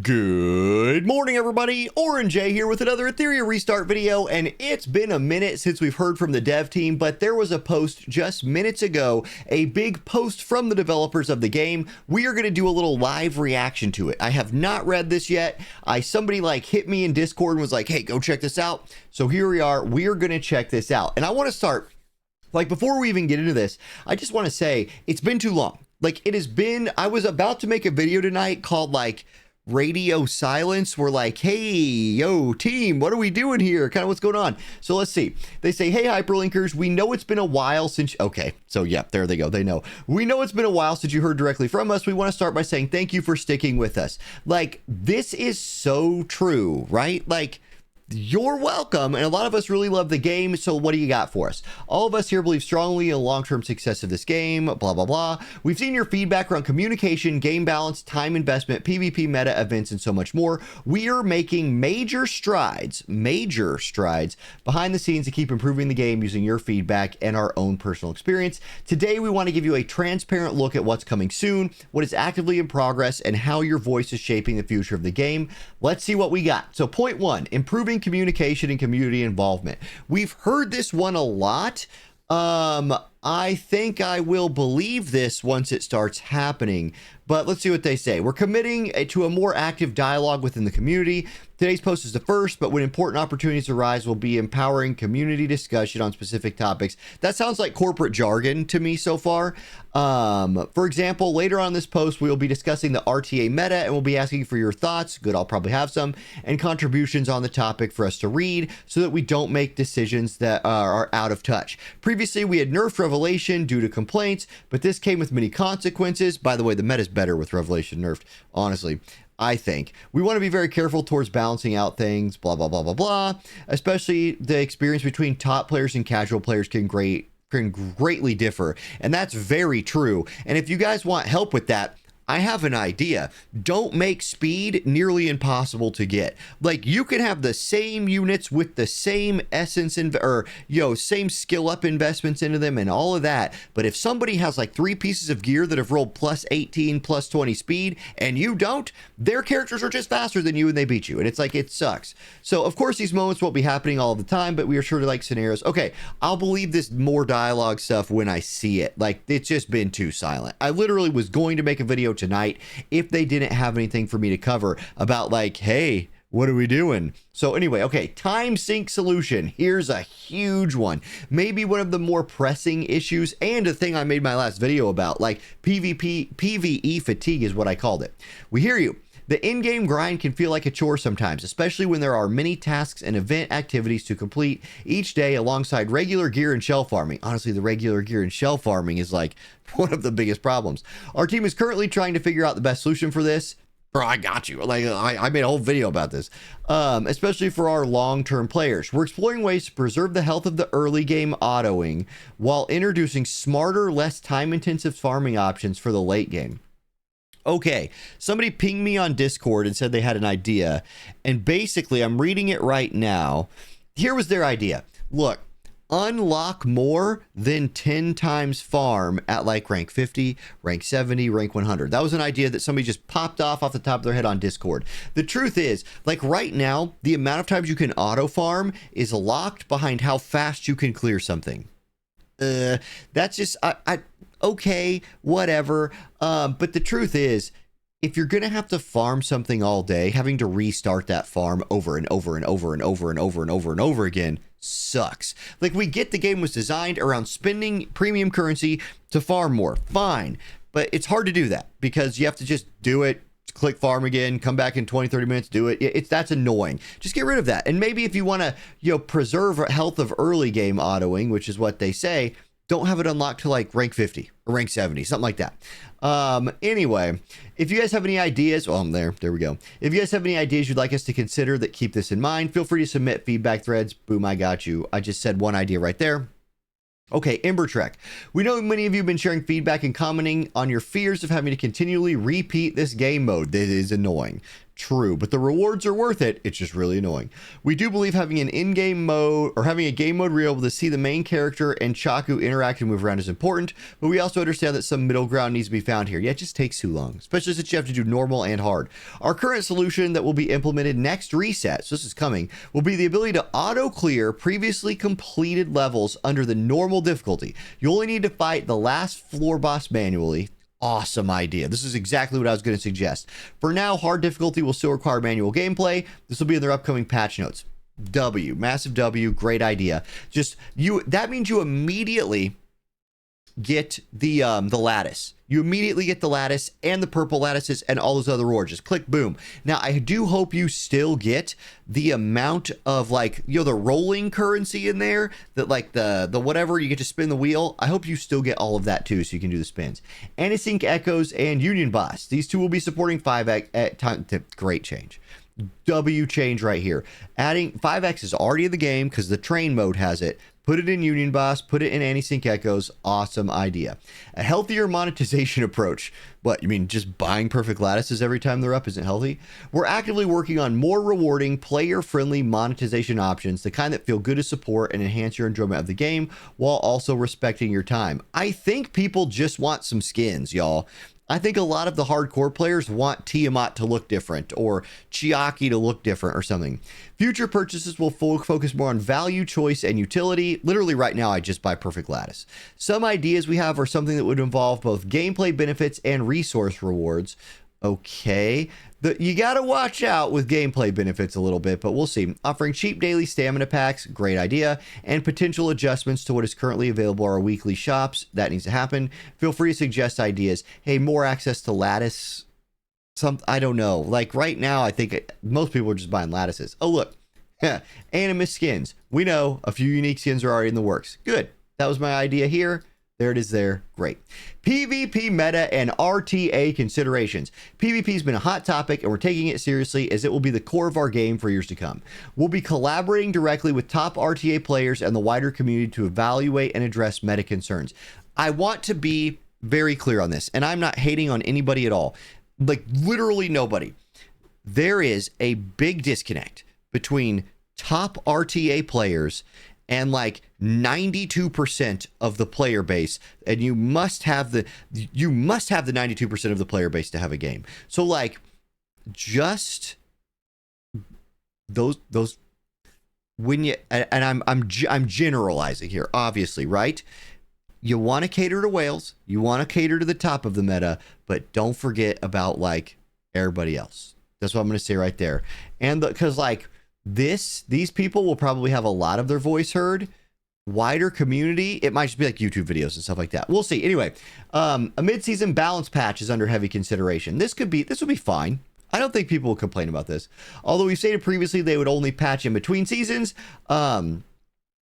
Good morning, everybody. Orange J here with another Etheria restart video, and it's been a minute since we've heard from the dev team, but there was a post just minutes ago, a big post from the developers of the game. We are going to do a little live reaction to it. I have not read this yet. Somebody hit me in Discord and was like, hey, go check this out. So here we are. We are going to check this out. And I want to start, before we even get into this, I just want to say it's been too long. It has been, I was about to make a video tonight called radio silence. We're like, hey, yo, team, what are we doing here? Kind of what's going on. So let's see. They say, hey, hyperlinkers, we know it's been a while since, okay, so yeah, there they go. They know. We know it's been a while since you heard directly from us. We want to start by saying thank you for sticking with us. This is so true, right? You're welcome, and a lot of us really love the game, so what do you got for us? All of us here believe strongly in the long-term success of this game, blah, blah, blah. We've seen your feedback around communication, game balance, time investment, PvP meta events, and so much more. We are making major strides behind the scenes to keep improving the game using your feedback and our own personal experience. Today, we want to give you a transparent look at what's coming soon, what is actively in progress, and how your voice is shaping the future of the game. Let's see what we got. So point one, improving communication and community involvement. We've heard this one a lot. I think I will believe this once it starts happening, but let's see what they say. We're committing to a more active dialogue within the community. Today's post is the first, but when important opportunities arise, we'll be empowering community discussion on specific topics. That sounds like corporate jargon to me so far. For example, later on this post, we will be discussing the RTA meta and we'll be asking for your thoughts. Good, I'll probably have some, and contributions on the topic for us to read so that we don't make decisions that are out of touch. Previously, we had nerfed Revelation due to complaints, but this came with many consequences. By the way, the meta's better with Revelation nerfed, honestly. I think we want to be very careful towards balancing out things, blah, blah, blah, blah, blah. Especially the experience between top players and casual players can greatly differ. And that's very true. And if you guys want help with that, I have an idea. Don't make speed nearly impossible to get. You can have the same units with the same essence same skill up investments into them and all of that. But if somebody has 3 pieces of gear that have rolled plus 18, plus 20 speed, and you don't, their characters are just faster than you and they beat you. And it's it sucks. So of course these moments won't be happening all the time, but we are sure to like scenarios. Okay, I'll believe this more dialogue stuff when I see it. It's just been too silent. I literally was going to make a video tonight if they didn't have anything for me to cover about hey, what are we doing? So anyway, okay, time sink solution. Here's a huge one. Maybe one of the more pressing issues and a thing I made my last video about, PvE fatigue is what I called it. We hear you. The in-game grind can feel like a chore sometimes, especially when there are many tasks and event activities to complete each day alongside regular gear and shell farming. Honestly, the regular gear and shell farming is one of the biggest problems. Our team is currently trying to figure out the best solution for this. Bro, I got you. I made a whole video about this, especially for our long-term players. We're exploring ways to preserve the health of the early game autoing while introducing smarter, less time-intensive farming options for the late game. Okay, somebody pinged me on Discord and said they had an idea, and basically I'm reading it right now. Here was their idea. Look, unlock more than 10 times farm at rank 50, rank 70, rank 100. That was an idea that somebody just popped off the top of their head on Discord. The truth is, right now, the amount of times you can auto farm is locked behind how fast you can clear something. That's just, okay, whatever. But the truth is, if you're going to have to farm something all day, having to restart that farm over and over and over and over and over and over and over again sucks. We get the game was designed around spending premium currency to farm more. Fine. But it's hard to do that because you have to just do it, click farm again, come back in 20-30 minutes, do it. That's annoying. Just get rid of that. And maybe if you want to preserve health of early game autoing, which is what they say, don't have it unlocked to rank 50 or rank 70, something like that. Anyway, if you guys have any ideas, there we go. If you guys have any ideas you'd like us to consider that keep this in mind, feel free to submit feedback threads. Boom, I got you. I just said one idea right there. Okay, Ember Trek. We know many of you have been sharing feedback and commenting on your fears of having to continually repeat this game mode. That is annoying. True, but the rewards are worth it. It's just really annoying. We do believe having an in-game mode or having a game mode where you're able to see the main character and Chaku interact and move around is important, but we also understand that some middle ground needs to be found here. Yeah, it just takes too long, especially since you have to do normal and hard. Our current solution that will be implemented next reset, so this is coming, will be the ability to auto-clear previously completed levels under the normal difficulty. You only need to fight the last floor boss manually. Awesome idea. This is exactly what I was going to suggest. For now, hard difficulty will still require manual gameplay. This will be in their upcoming patch notes. W, massive W, great idea. Just that means you immediately get the lattice. You immediately get the lattice and the purple lattices and all those other rewards. Just click, boom. Now, I do hope you still get the amount of, like, you know, the rolling currency in there, that like the whatever you get to spin the wheel. I hope you still get all of that too, so you can do the spins. Anti-sync echoes and union boss. These two will be supporting 5x at time. Great change. W change right here. Adding 5x is already in the game because the train mode has it. Put it in Union Boss, put it in Anti-Sync Echoes. Awesome idea. A healthier monetization approach. What, you mean just buying perfect lattices every time they're up isn't healthy? We're actively working on more rewarding, player-friendly monetization options, the kind that feel good to support and enhance your enjoyment of the game while also respecting your time. I think people just want some skins, y'all. I think a lot of the hardcore players want Tiamat to look different or Chiaki to look different or something. Future purchases will focus more on value, choice, and utility. Literally right now, I just buy Perfect Lattice. Some ideas we have are something that would involve both gameplay benefits and resource rewards. Okay, you got to watch out with gameplay benefits a little bit, but we'll see. Offering cheap daily stamina packs, great idea, and potential adjustments to what is currently available are our weekly shops. That needs to happen. Feel free to suggest ideas. Hey, more access to lattice. I don't know. Like right now, I think most people are just buying lattices. Oh, look. Animus skins. We know a few unique skins are already in the works. Good. That was my idea here. There it is there. Great. PvP meta and RTA considerations. PvP has been a hot topic and we're taking it seriously as it will be the core of our game for years to come. We'll be collaborating directly with top RTA players and the wider community to evaluate and address meta concerns. I want to be very clear on this, and I'm not hating on anybody at all. Like literally nobody. There is a big disconnect between top RTA players and like 92% of the player base, and you must have the 92% of the player base to have a game. So like just those when you, and I'm generalizing here, obviously, right? You want to cater to whales, you want to cater to the top of the meta, but don't forget about like everybody else. That's what I'm going to say right there. And because like these people will probably have a lot of their voice heard. Wider community, it might just be like YouTube videos and stuff like that. We'll see. Anyway, a mid-season balance patch is under heavy consideration. This would be fine. I don't think people will complain about this. Although we've stated previously they would only patch in between seasons.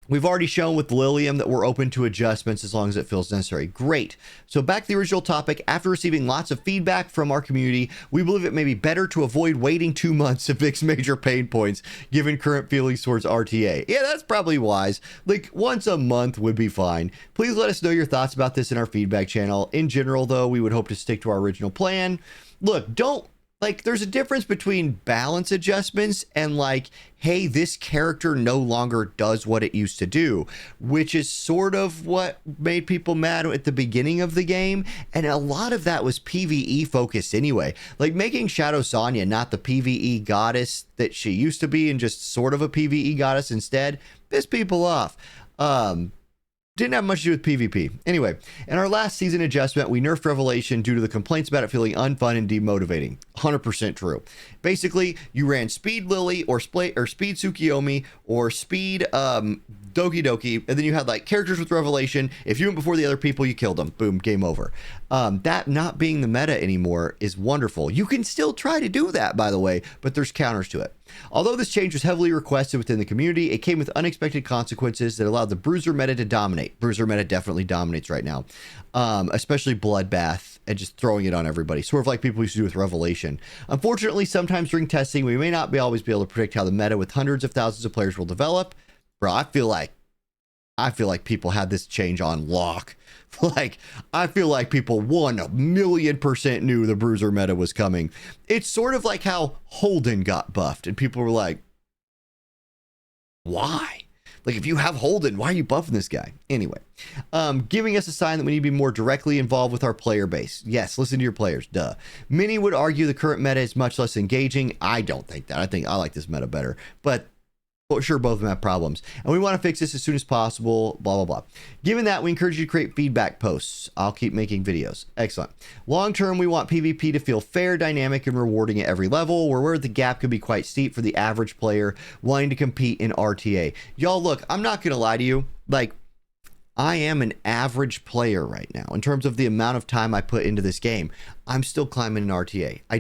We've already shown with Lilium that we're open to adjustments as long as it feels necessary. Great. So back to the original topic. After receiving lots of feedback from our community, we believe it may be better to avoid waiting 2 months to fix major pain points, given current feelings towards RTA. Yeah, that's probably wise. Like once a month would be fine. Please let us know your thoughts about this in our feedback channel. In general, though, we would hope to stick to our original plan. Look, like, there's a difference between balance adjustments and like, hey, this character no longer does what it used to do, which is sort of what made people mad at the beginning of the game. And a lot of that was PvE focused anyway, like making Shadow Sonya not the PvE goddess that she used to be and just sort of a PvE goddess instead, pissed people off. Didn't have much to do with PvP. Anyway, in our last season adjustment, we nerfed Revelation due to the complaints about it feeling unfun and demotivating. 100% true. Basically, you ran Speed Lily or Speed Tsukiyomi or Speed Doki Doki, and then you had like characters with Revelation. If you went before the other people, you killed them. Boom, game over. That not being the meta anymore is wonderful. You can still try to do that, by the way, but there's counters to it. Although this change was heavily requested within the community, it came with unexpected consequences that allowed the Bruiser meta to dominate. Bruiser meta definitely dominates right now, especially Bloodbath and just throwing it on everybody, sort of like people used to do with Revelation. Unfortunately, sometimes during testing, we may not always be able to predict how the meta with hundreds of thousands of players will develop. Bro, I feel like I feel like people had this change on lock. Like, I feel like people 1,000,000% knew the bruiser meta was coming. It's sort of like how Holden got buffed and people were like, why? Like, if you have Holden, why are you buffing this guy? Anyway, giving us a sign that we need to be more directly involved with our player base. Yes, listen to your players, duh. Many would argue the current meta is much less engaging. I don't think that. I think I like this meta better, but sure, both of them have problems. And we want to fix this as soon as possible, blah, blah, blah. Given that, we encourage you to create feedback posts. I'll keep making videos. Excellent. Long term, we want PvP to feel fair, dynamic, and rewarding at every level, where the gap could be quite steep for the average player wanting to compete in RTA. Y'all, look, I'm not going to lie to you. Like, I am an average player right now in terms of the amount of time I put into this game. I'm still climbing an RTA. I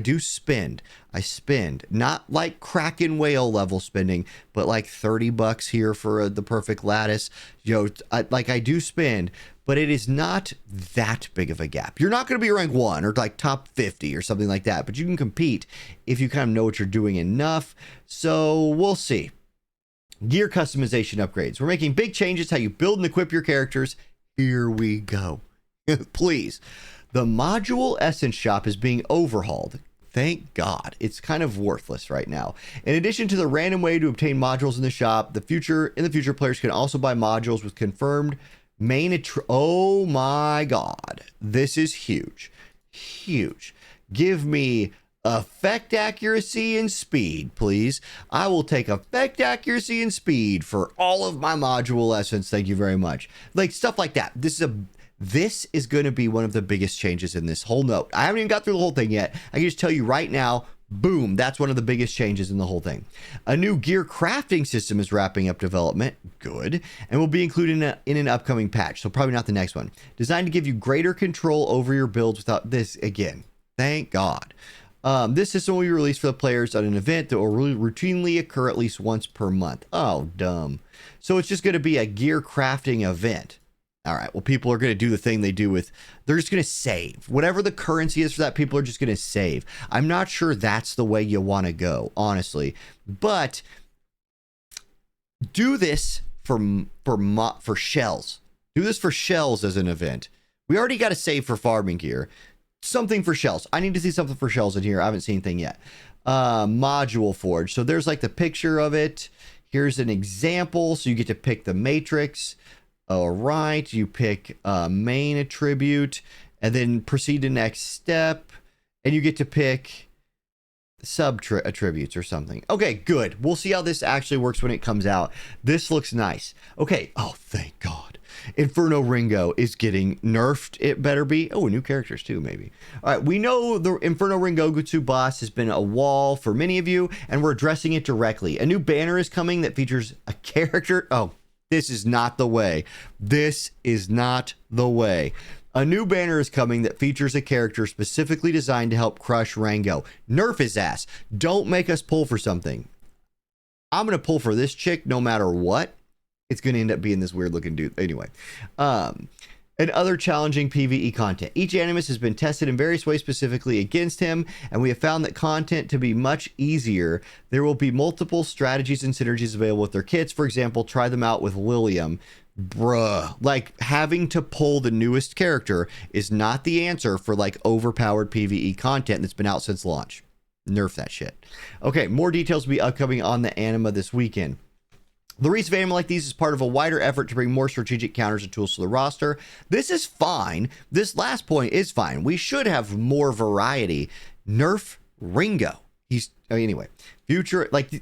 spend not like Kraken whale level spending, but like $30 here for the perfect lattice. I do spend, but it is not that big of a gap. You're not going to be rank 1 or like top 50 or something like that, but you can compete if you kind of know what you're doing enough. So we'll see. Gear customization upgrades. We're making big changes how you build and equip your characters. Here we go. Please. The module essence shop is being overhauled. Thank God. It's kind of worthless right now. In addition to the random way to obtain modules in the shop, in the future players can also buy modules with confirmed main oh my God. This is huge. Huge. Give me effect accuracy and speed, please. I will take effect accuracy and speed for all of my module essence. Thank you very much. Like stuff like that. This is going to be one of the biggest changes in this whole note. I haven't even got through the whole thing yet. I can just tell you right now, boom, that's one of the biggest changes in the whole thing. A new gear crafting system is wrapping up development. Good. And will be included in an upcoming patch. So probably not the next one. Designed to give you greater control over your builds without this again. Thank God. This system will be released for the players at an event that will routinely occur at least once per month. Oh, dumb. So it's just going to be a gear crafting event. All right. Well, people are going to do the thing they do with, they're just going to save. Whatever the currency is for that, people are just going to save. I'm not sure that's the way you want to go, honestly. But do this for shells. Do this for shells as an event. We already got to save for farming gear. Something for shells. I need to see something for shells in here. I haven't seen anything yet. Module forge. So there's like the picture of it. Here's an example. So you get to pick the matrix. All right. You pick main attribute and then proceed to next step. And you get to pick sub attributes or something. Okay, good. We'll see how this actually works when it comes out. This looks nice. Okay. Oh, thank God. Inferno Ringo is getting nerfed. It better be. Oh, new characters too, maybe. All right, we know the Inferno Ringo Gutsu boss has been a wall for many of you, and we're addressing it directly. A new banner is coming that features a character. Oh, this is not the way. This is not the way. A new banner is coming that features a character specifically designed to help crush Rango. Nerf his ass. Don't make us pull for something. I'm going to pull for this chick no matter what. It's going to end up being this weird looking dude. Anyway, and other challenging PvE content. Each animus has been tested in various ways specifically against him, and we have found that content to be much easier. There will be multiple strategies and synergies available with their kits. For example, try them out with Lilium. Bruh, like having to pull the newest character is not the answer for like overpowered PvE content that's been out since launch. Nerf that shit. Okay, more details will be upcoming on the anima this weekend. The release of anime like these is part of a wider effort to bring more strategic counters and tools to the roster. This is fine. This last point is fine. We should have more variety. Nerf Ringo. Anyway, future, like,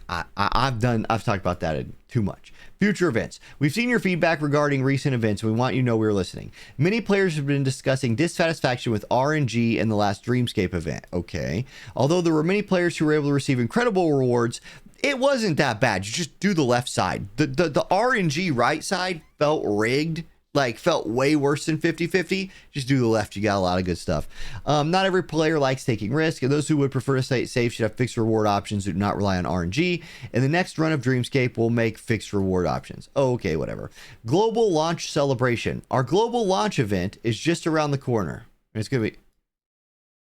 I've talked about that too much. Future events. We've seen your feedback regarding recent events, and we want you to know we're listening. Many players have been discussing dissatisfaction with RNG in the last Dreamscape event. Okay. Although there were many players who were able to receive incredible rewards, it wasn't that bad. You just do the left side. The RNG right side felt rigged, like felt way worse than 50-50. Just do the left. You got a lot of good stuff. Not every player likes taking risk, and those who would prefer to stay safe should have fixed reward options that do not rely on RNG. In the next run of Dreamscape, we'll make fixed reward options. Oh, okay, whatever. Global launch celebration. Our global launch event is just around the corner. It's going to be...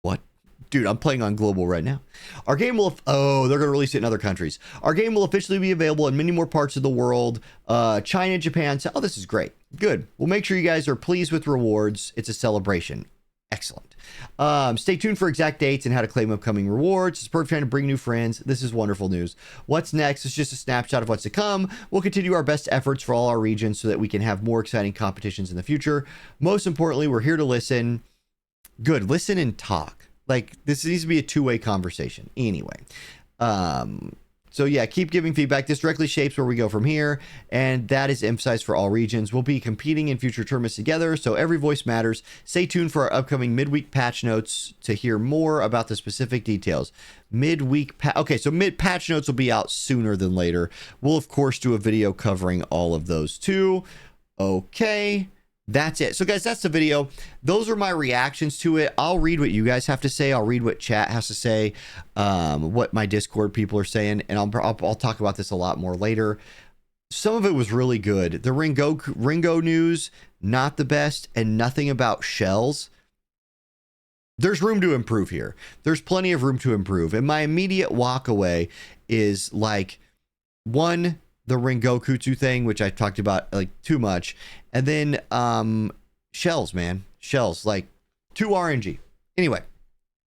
What? Dude, I'm playing on global right now. Our game will, oh, they're going to release it in other countries. Our game will officially be available in many more parts of the world. China, Japan. Oh, this is great. Good. We'll make sure you guys are pleased with rewards. It's a celebration. Excellent. Stay tuned for exact dates and how to claim upcoming rewards. It's perfect time to bring new friends. This is wonderful news. What's next? It's just a snapshot of what's to come. We'll continue our best efforts for all our regions so that we can have more exciting competitions in the future. Most importantly, we're here to listen. Good. Listen and talk. Like, this needs to be a two-way conversation. Anyway. So yeah, keep giving feedback. This directly shapes where we go from here, and that is emphasized for all regions. We'll be competing in future tournaments together, so every voice matters. Stay tuned for our upcoming midweek patch notes to hear more about the specific details. Okay, so patch notes will be out sooner than later. We'll of course do a video covering all of those too. Okay. That's it. So guys, that's the video. Those are my reactions to it. I'll read what you guys have to say. I'll read what chat has to say, what my Discord people are saying, and I'll talk about this a lot more later. Some of it was really good. The Ringo news, not the best, and nothing about shells. There's room to improve here. There's plenty of room to improve. And my immediate walk away is like, one, the Ringokutsu thing, which I talked about like too much. And then shells, man. Shells, like 2 RNG. Anyway,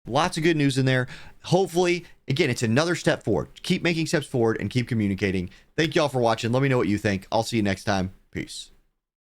lots of good news in there. Hopefully, again, it's another step forward. Keep making steps forward and keep communicating. Thank you all for watching. Let me know what you think. I'll see you next time. Peace.